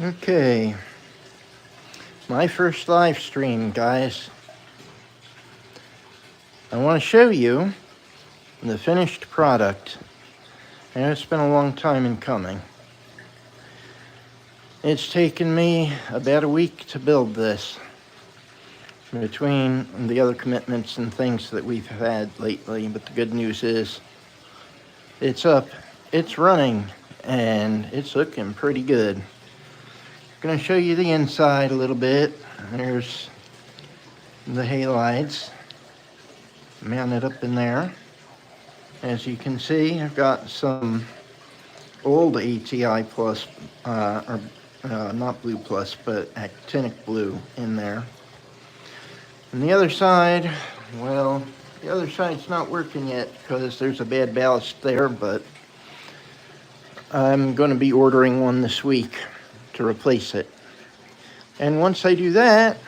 Okay, my first live stream, guys. I want to show you the finished product. I know it's been a long time in coming. It's taken me about a week to build this, between the other commitments and things that we've had lately, but the good news is it's up, it's running, and it's looking pretty good. I'm going to show you the inside a little bit. There's the halides mounted up in there. As you can see, I've got some old ATI Plus, not Blue Plus, but actinic blue in there. And the other side, well, the other side's not working yet because there's a bad ballast there, but I'm going to be ordering one this week to replace it. And once I do that,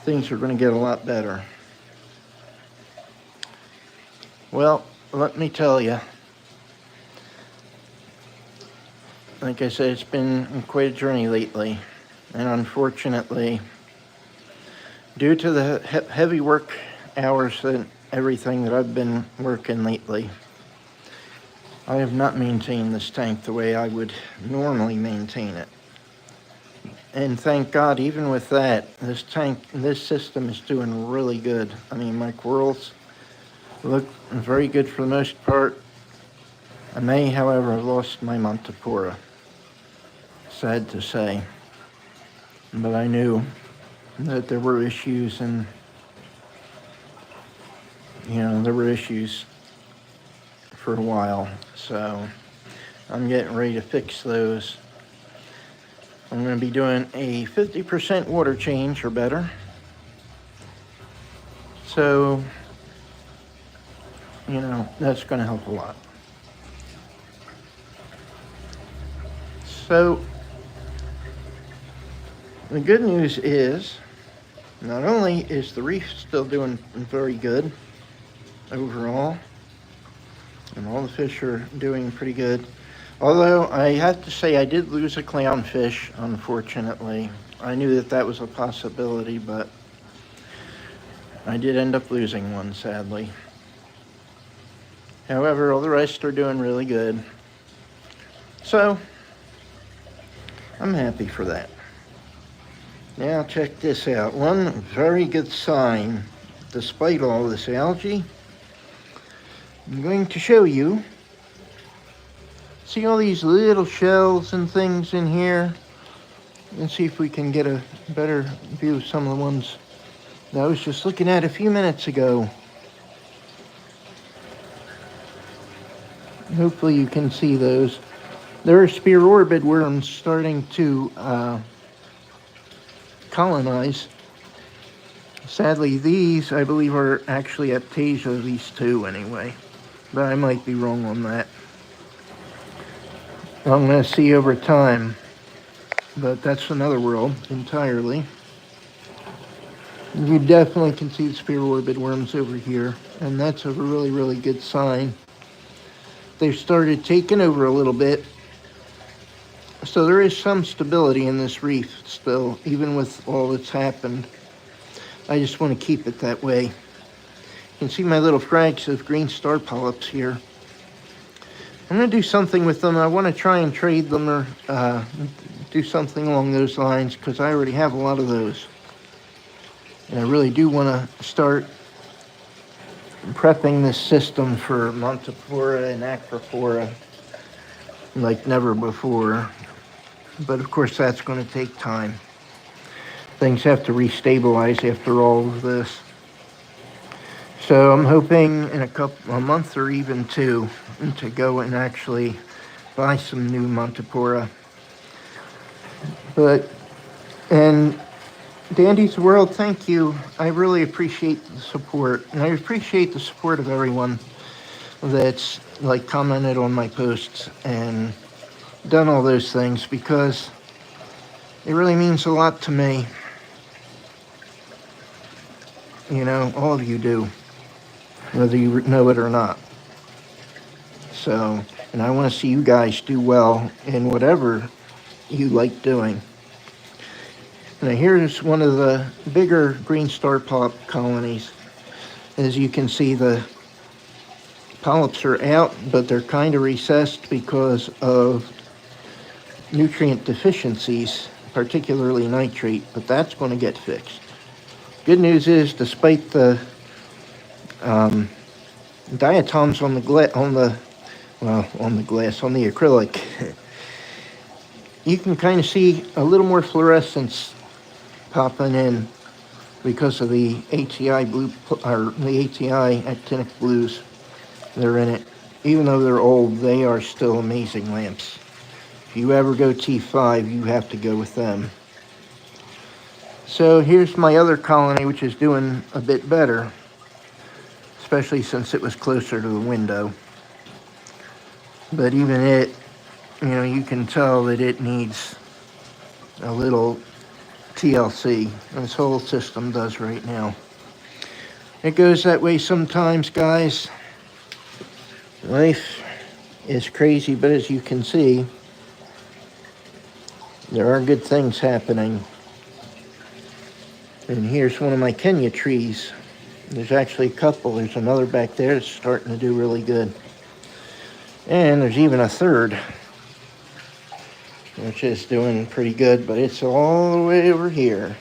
things are going to get a lot better. Well, let me tell you, like I said, it's been quite a journey lately, and unfortunately, due to the heavy work hours and everything that I've been working lately, I have not maintained this tank the way I would normally maintain it. And thank God, even with that, this system is doing really good. I mean, my corals look very good for the most part. I may, however, have lost my Montipora. Sad to say. But I knew that there were issues, and, there were issues for a while. So I'm getting ready to fix those. I'm going to be doing a 50% water change or better. So, that's going to help a lot. So, the good news is, not only is the reef still doing very good overall, and all the fish are doing pretty good, although I have to say I did lose a clownfish, unfortunately. I knew that was a possibility, but I did end up losing one, sadly. However, all the rest are doing really good. So, I'm happy for that. Now check this out. One very good sign, despite all this algae, I'm going to show you. See all these little shells and things in here? Let's see if we can get a better view of some of the ones that I was just looking at a few minutes ago. Hopefully you can see those. There are spear orbit worms starting to colonize. Sadly, these, I believe, are actually Aptasia, these two anyway. But I might be wrong on that. I'm going to see over time. But that's another world entirely. You definitely can see the spear orbit worms over here. And that's a really, really good sign. They've started taking over a little bit. So there is some stability in this reef still, even with all that's happened. I just want to keep it that way. You can see my little frags of green star polyps here. I'm going to do something with them. I want to try and trade them or do something along those lines, because I already have a lot of those. And I really do want to start prepping this system for Montipora and Acropora like never before. But of course that's going to take time. Things have to restabilize after all of this. So I'm hoping in a month or even two to go and actually buy some new Montipora. And Dandy's World, thank you. I really appreciate the support. And I appreciate the support of everyone that's commented on my posts and done all those things, because it really means a lot to me. All of you do, whether you know it or not. So And I want to see you guys do well in whatever you like doing. Now here's one of the bigger green star polyp colonies. As you can see, the polyps are out, but they're kind of recessed because of nutrient deficiencies, particularly nitrate, but that's going to get fixed. Good news is, despite the diatoms on the acrylic, you can kind of see a little more fluorescence popping in because of the ATI blue, or the ATI actinic blues that are in it. Even though they're old, they are still amazing lamps. If you ever go T5, you have to go with them. So here's my other colony, which is doing a bit better, especially since it was closer to the window. But even it, you can tell that it needs a little TLC. This whole system does right now. It goes that way sometimes, guys. Life is crazy, but as you can see, there are good things happening. And here's one of my Kenya trees. There's actually a couple. There's another back there that's starting to do really good. And there's even a third, which is doing pretty good, but it's all the way over here.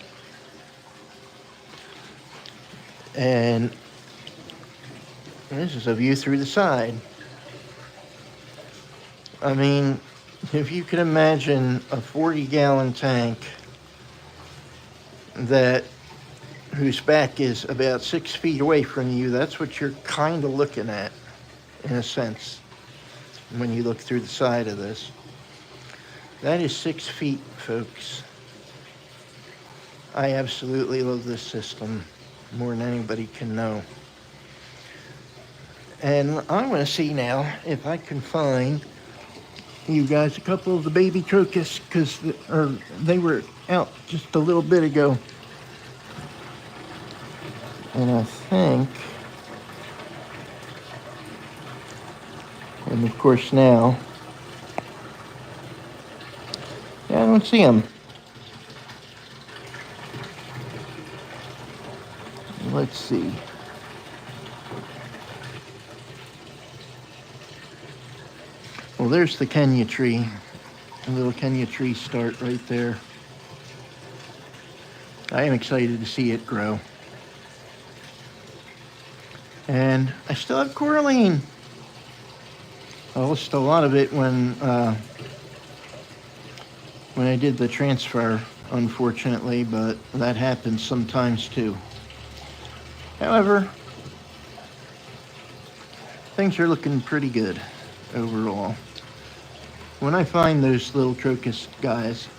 And this is a view through the side. I mean, if you can imagine a 40-gallon tank whose back is about 6 feet away from you, that's what you're kind of looking at, in a sense, when you look through the side of this. That is 6 feet, folks. I absolutely love this system more than anybody can know. And I want to see now if I can find you guys a couple of the baby crocus, because they were out just a little bit ago. And I think, and of course now, I don't see them. Let's see. Well, there's the Kenya tree. A little Kenya tree start right there. I am excited to see it grow. And I still have coralline. I lost a lot of it when I did the transfer, unfortunately, but that happens sometimes too. However, things are looking pretty good overall. When I find those little crocus guys,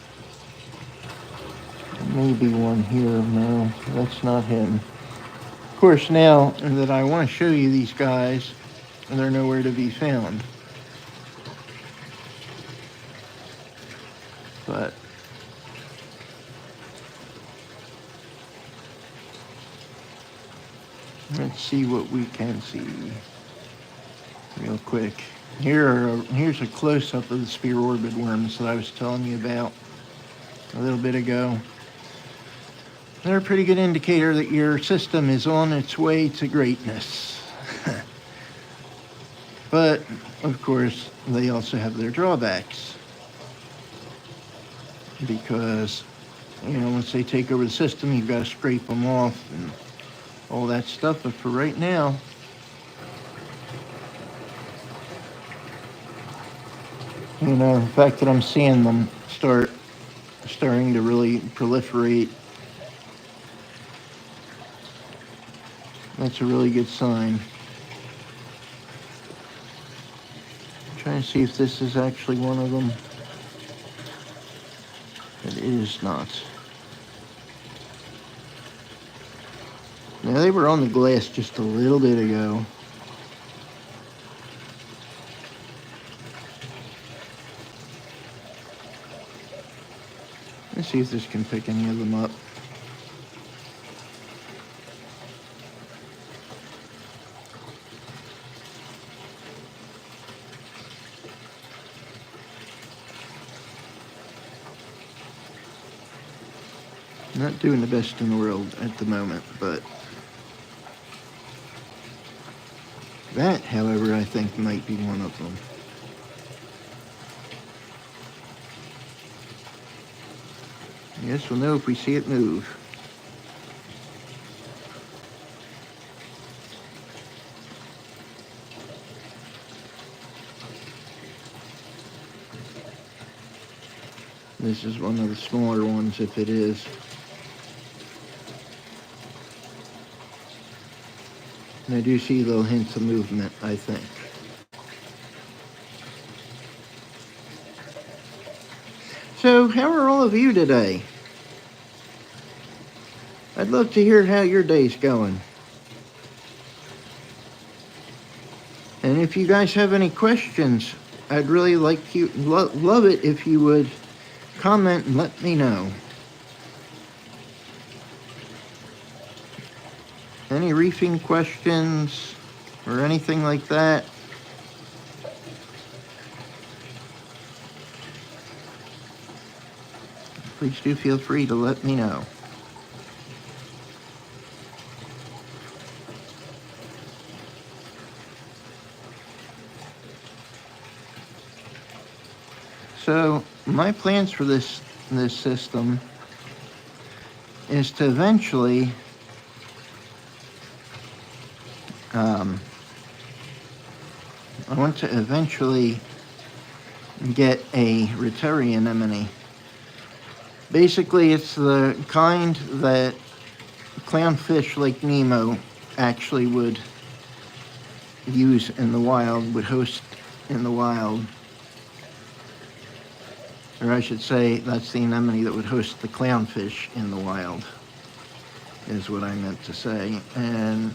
maybe one here, no, that's not him. Of course, now that I want to show you these guys, they're nowhere to be found. But let's see what we can see real quick. Here's a close-up of the spear orbit worms that I was telling you about a little bit ago. They're a pretty good indicator that your system is on its way to greatness. But, of course, they also have their drawbacks. Because, once they take over the system, you've got to scrape them off and all that stuff. But for right now, the fact that I'm seeing them starting to really proliferate, that's a really good sign. I'm trying to see if this is actually one of them. It is not. Now, they were on the glass just a little bit ago. Let's see if this can pick any of them up. Not doing the best in the world at the moment, but that, however, I think might be one of them. I guess we'll know if we see it move. This is one of the smaller ones, if it is. And I do see little hints of movement, I think. So, how are all of you today? I'd love to hear how your day's going. And if you guys have any questions, I'd really like you, love it if you would comment and let me know. Any reefing questions or anything like that? Please do feel free to let me know. So my plans for this system is to eventually I want to eventually get a rotary anemone. Basically, it's the kind that clownfish like Nemo actually would use in the wild, would host in the wild. Or I should say, that's the anemone that would host the clownfish in the wild, is what I meant to say. And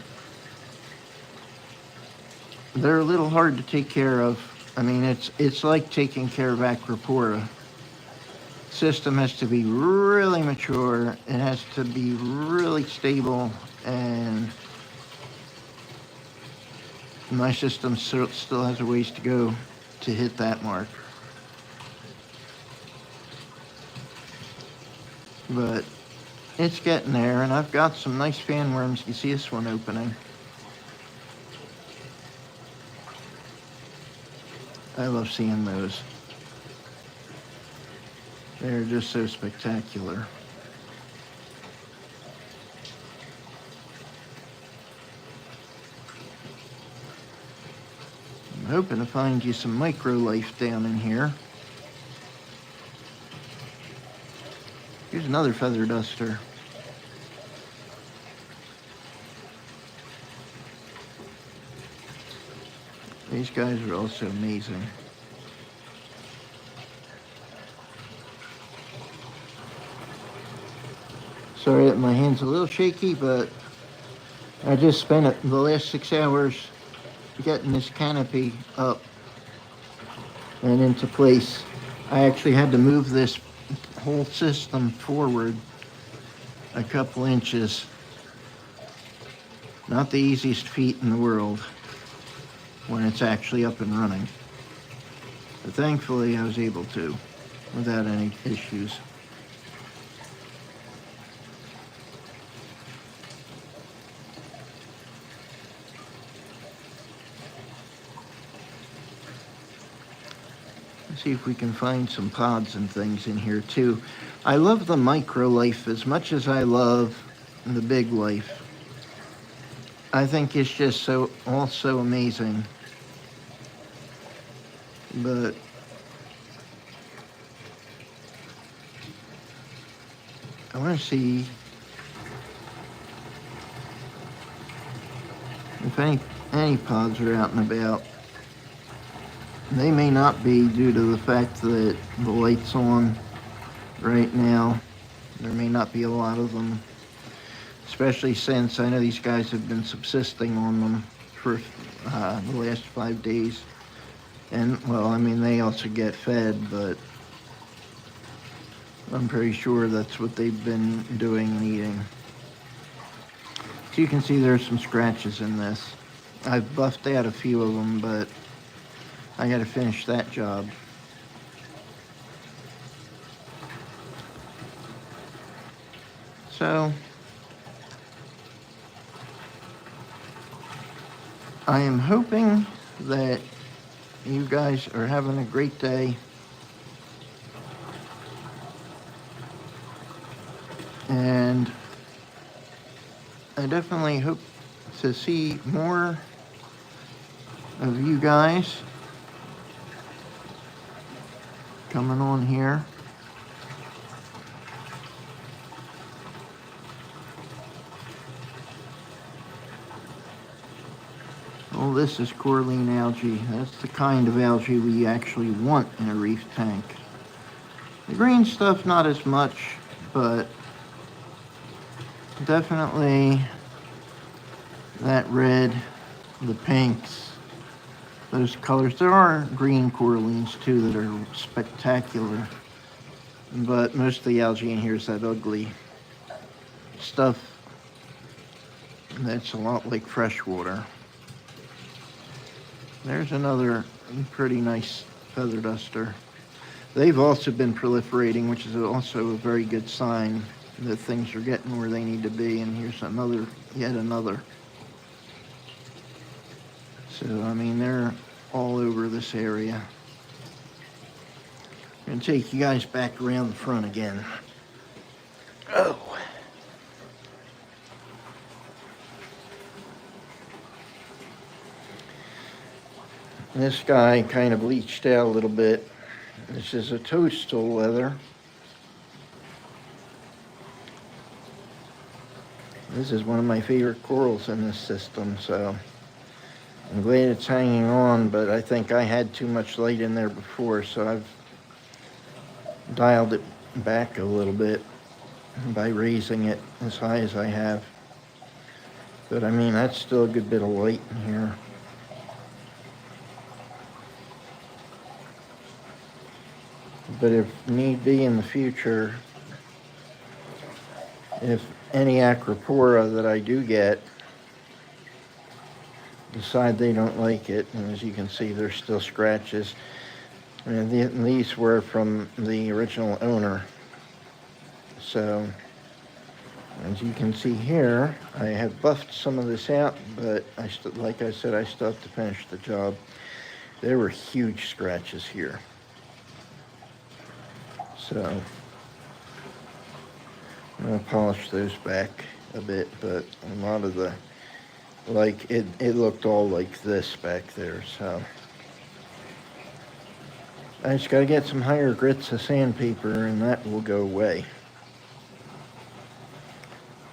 they're a little hard to take care of. I mean, it's like taking care of Acropora. System has to be really mature. It has to be really stable, and my system still has a ways to go to hit that mark. But it's getting there, and I've got some nice fan worms. You see this one opening. I love seeing those. They're just so spectacular. I'm hoping to find you some micro life down in here. Here's another feather duster. These guys are also amazing. Sorry that my hand's a little shaky, but I just spent the last 6 hours getting this canopy up and into place. I actually had to move this whole system forward a couple inches. Not the easiest feat in the world when it's actually up and running. But thankfully I was able to without any issues. Let's see if we can find some pods and things in here too. I love the micro life as much as I love the big life. I think it's just so also amazing. But I want to see if any pods are out and about. They may not be due to the fact that the light's on right now. There may not be a lot of them, especially since I know these guys have been subsisting on them for the last 5 days. And, well, I mean, they also get fed, but I'm pretty sure that's what they've been doing and eating. So you can see there's some scratches in this. I've buffed out a few of them, but I gotta finish that job. So I am hoping that you guys are having a great day. And I definitely hope to see more of you guys coming on here. Well, this is coralline algae. That's the kind of algae we actually want in a reef tank. The green stuff, not as much, but definitely that red, the pinks, those colors. There are green corallines too that are spectacular, but most of the algae in here is that ugly stuff that's a lot like fresh water. There's another pretty nice feather duster. They've also been proliferating, which is also a very good sign that things are getting where they need to be. And here's another, yet another. So, I mean, they're all over this area. I'm going to take you guys back around the front again. Oh. This guy kind of bleached out a little bit. This is a toadstool leather. This is one of my favorite corals in this system, so I'm glad it's hanging on, but I think I had too much light in there before, so I've dialed it back a little bit by raising it as high as I have. But I mean, that's still a good bit of light in here. But if need be in the future, if any acropora that I do get decide they don't like it, and as you can see, there's still scratches. And these were from the original owner. So, as you can see here, I have buffed some of this out, but like I said, I still have to finish the job. There were huge scratches here. So, I'm going to polish those back a bit, but a lot of the, like, it looked all like this back there, so. I just got to get some higher grits of sandpaper, and that will go away.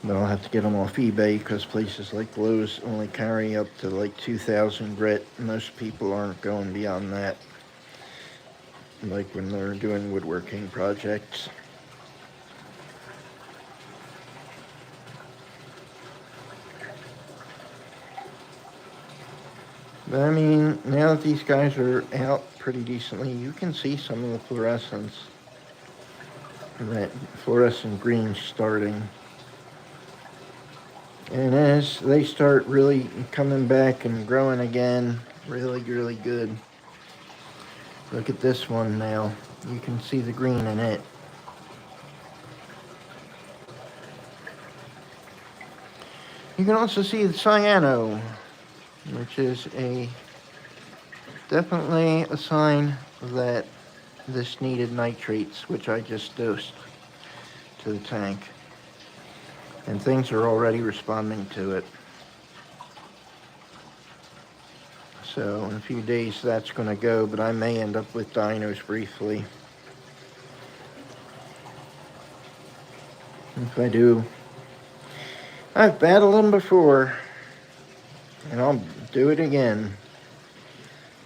But I'll have to get them off eBay, because places like Lowe's only carry up to like 2,000 grit. Most people aren't going beyond that, like when they're doing woodworking projects. But I mean, now that these guys are out pretty decently, you can see some of the fluorescence. That fluorescent green starting. And as they start really coming back and growing again, really, really good. Look at this one now. You can see the green in it. You can also see the cyano, which is definitely a sign that this needed nitrates, which I just dosed to the tank. And things are already responding to it. So in a few days that's going to go, but I may end up with dinos briefly. If I do, I've battled them before, and I'll do it again,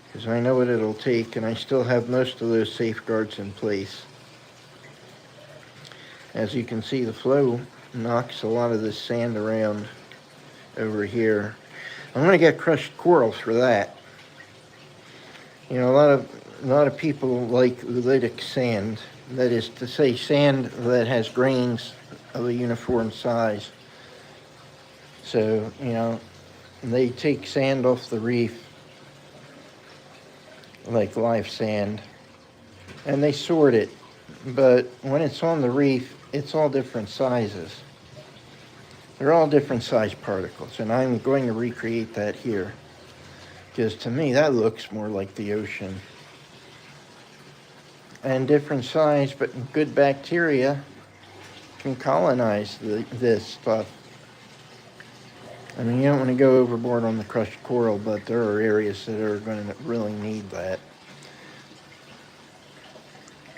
because I know what it'll take, and I still have most of those safeguards in place. As you can see, the flow knocks a lot of this sand around over here. I'm going to get crushed coral for that. You know, a lot of people like oolitic sand. That is to say, sand that has grains of a uniform size. So, you know, they take sand off the reef, like live sand, and they sort it. But when it's on the reef, it's all different sizes. They're all different sized particles, and I'm going to recreate that here. Because to me, that looks more like the ocean. And different size, but good bacteria can colonize this stuff. I mean, you don't want to go overboard on the crushed coral, but there are areas that are going to really need that.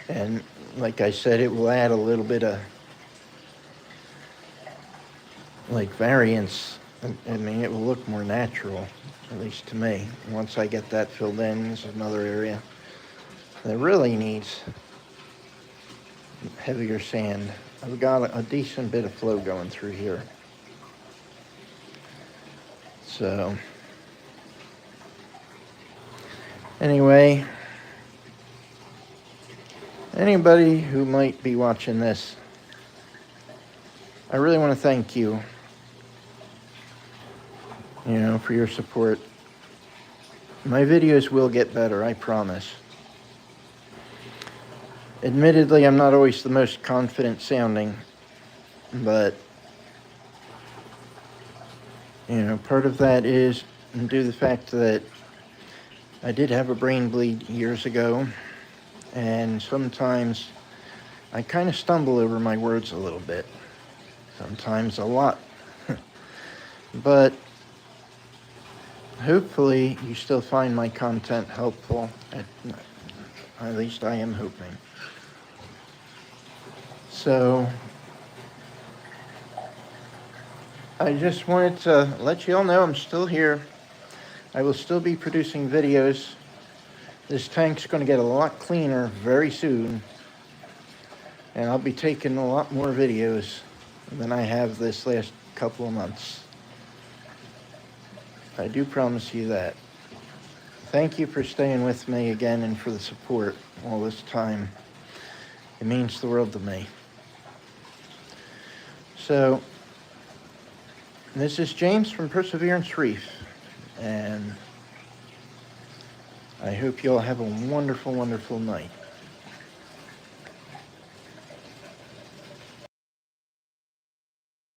And like I said, it will add a little bit of like variance. I mean, it will look more natural, at least to me. Once I get that filled in, this is another area that really needs heavier sand. I've got a decent bit of flow going through here. So, anyway, anybody who might be watching this, I really want to thank you, for your support. My videos will get better, I promise. Admittedly, I'm not always the most confident sounding, but, part of that is due to the fact that I did have a brain bleed years ago, and sometimes I kind of stumble over my words a little bit, sometimes a lot. But hopefully you still find my content helpful, at least I am hoping. So I just wanted to let you all know I'm still here. I will still be producing videos. This tank's going to get a lot cleaner very soon, and I'll be taking a lot more videos than I have this last couple of months. I do promise you that. Thank you for staying with me again and for the support all this time. It means the world to me. So, this is James from Perseverance Reef, and I hope you all have a wonderful, wonderful night.